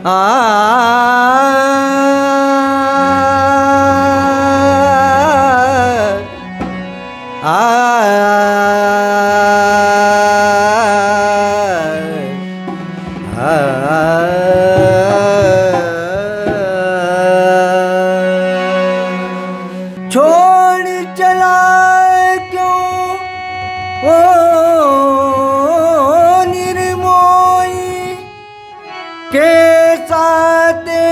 आ छोड़ चला क्यों ओ निर्मोही कैसा तेरा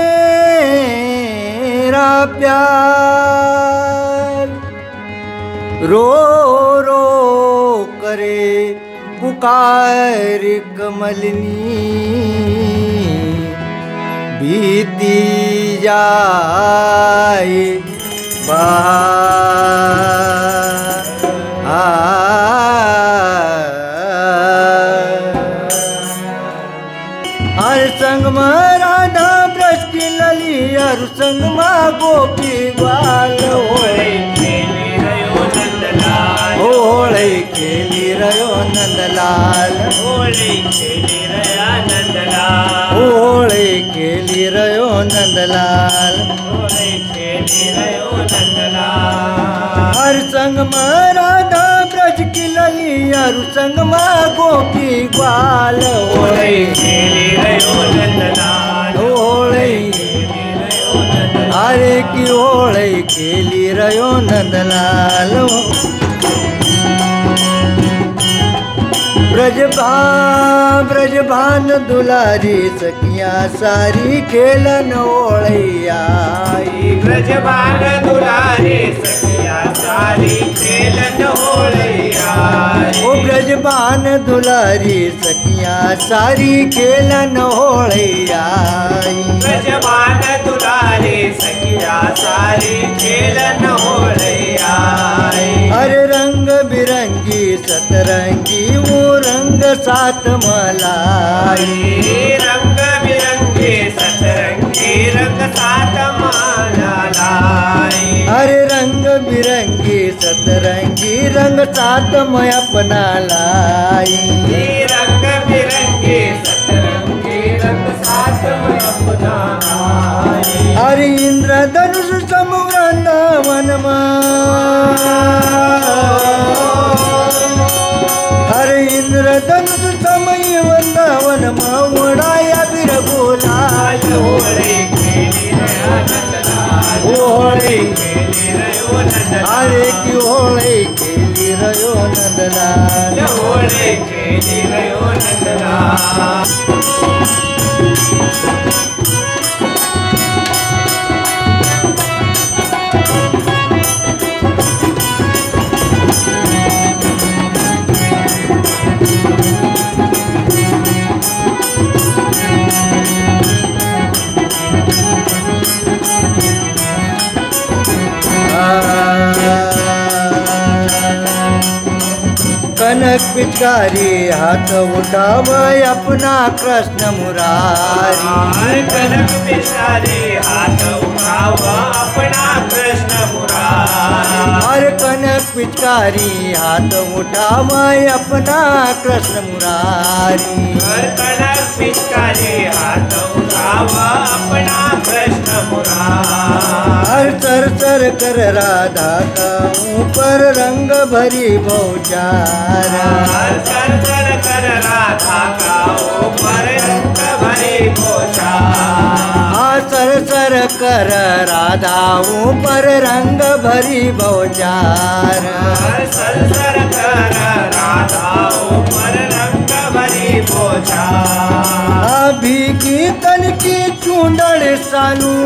प्यार रो रो करे पुकार कमलनी बीती जाए हर संग राधा ब्रज की लली हर संग गोपी ग्वाल होळे खेली रयो नंदलाल होळे खेली रयो नंदलाल होळे खेली रया नंदलाल होळे खेली रयो नंदलाल होळे खेली रयो नंदलाल हर संग राधा ब्रज की लली हर संग गोपी ग्वाल होळे खेली रयो नंदलाल होळे अरे की होळे खेली रयो नंदलाल ब्रजभान दुलारी सखिया सारी खेलन होळैया ब्रजभान दुलारी सखिया सारी खेलन होळैया ओ ब्रजभान दुलारी सखिया सारी खेलन होळैया ब्रजभान दुलारी सखिया सारी खेलन होळैया अरे रंग बिरंगी सतरंगी वो रंग सात मलाई रंग बिरंगे सतरंगी रंग सात मलाई अरे रंग बिरंगी सतरंगी रंग सात मैं अपना लाई रंग बिरंगे सतरंगी रंग सात मैं अपना लाई अरे इंद्रधनुष सम वृंदावन अरे इंद्रधनुष समय वृंदावन उड़ाया बिरगुलाल होळे खेली रया नंदलाल होळे खेली रयो नंदलाल अरे की होळे खेली रयो नंदलाल होळे खेली रयो नंदलाल कनक पिचकारी हाथ उठाव अपना कृष्ण मुरारी कनक पिचकारी हाथ उठावा अपना कृष्ण मुरारी अरे कनक पिचकारी हाथ उठाव अपना कृष्ण मुरारी कनक पिचकारी हाथ उठावा अपना कृष्ण मुरारी सर सर कर राधा का ऊपर रंग भरी भौचारा सर सर कर राधा का ऊपर रंग भरी भौचारा सर सर कर राधा ऊपर रंग भरी भौचारा सर सर कर राधा ऊपर रंग भरी भौचारा अभी की तन की चूंदड़ सालू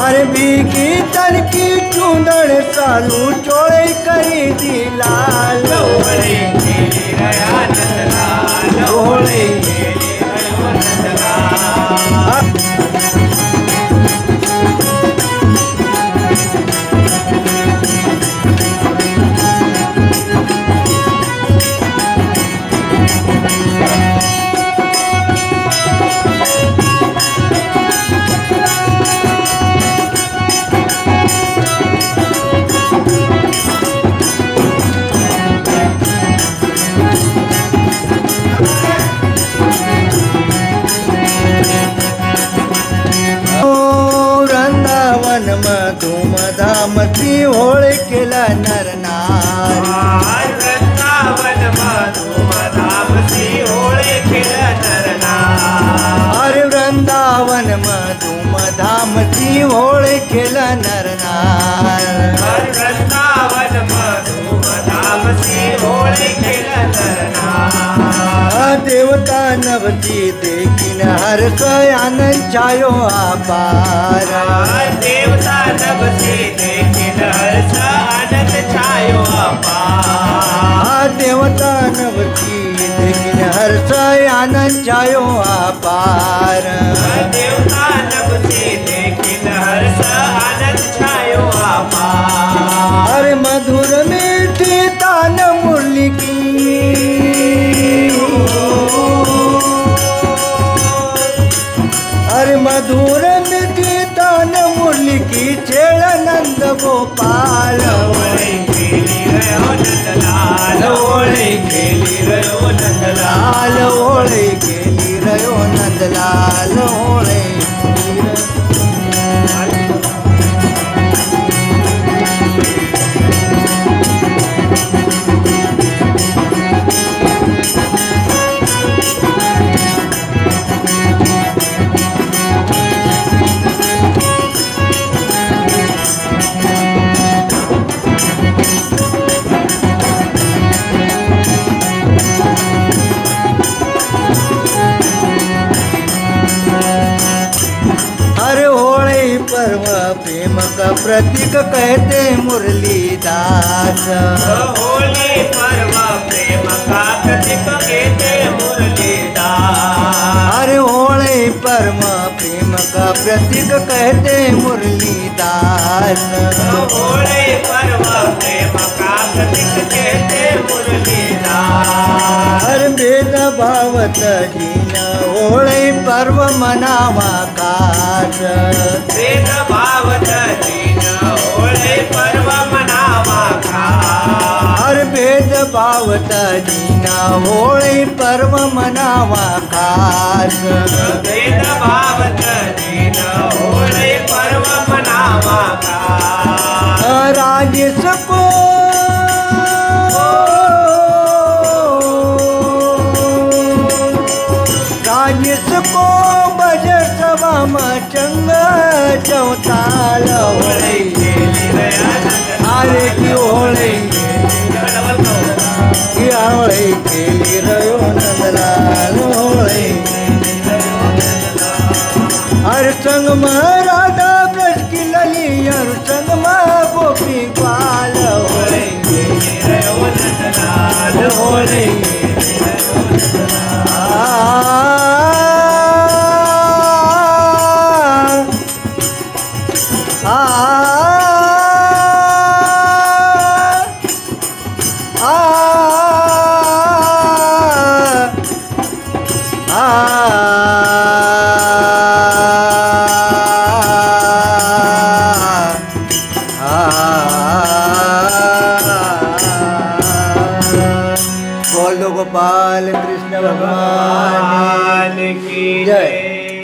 अरे भी की तन की चूंदड़ सालू चोड़े करी दी लाल होळे खेली रया नंदलाल होळे खेली रयो नंदलाल की होळी केला नर नारी वृंदावन मधुमधामची होळी केलं नरनार अरे वृंदावन मधुमधामची होळी केला नर नार वृंदावन मधुमधामची होळी केलं नरनार देवता नवती देखील हर्ष आनंद छायो अपार देवता नभसे देखील हर्ष आनंद छायो अपार देवता नवती देखील हर्ष आनंद छायो अपार देवता नभसे देखील हर्ष आनंद छायो अपार अरे मधुर मीठी तान मुरली की अरे मधुर मीठी तान मुरली की छेड़ नंद गोपाल होळी खेली रयो नंदलाल होळी खेली रयो नंदलाल लाल होळी केली रयो नंदलाल होळी हर होली पर्व प्रेम का प्रतीक कहते मुरलीदास होली पर्व प्रेम का प्रतीक कहते मुरलीदास हर होली पर्व प्रेम का प्रतीक कहते मुरलीदास होली पर्व प्रेम का प्रतीक कहते मुरलीदास हर भेद भावत जीन होळी पर्व मनावा कास भेद भावत दीन होळी पर्व मनावा खास हर भेद भावत जीन होळी पर्व मनावा खास भेद भावत दीन होळी पर्व मनावा खास राजेश को राजेश को बज सभा चंग चौताल होळी खेली रया नंदलाल अरे की होळी की होळी केली रयो नंदलाल होळी हर संग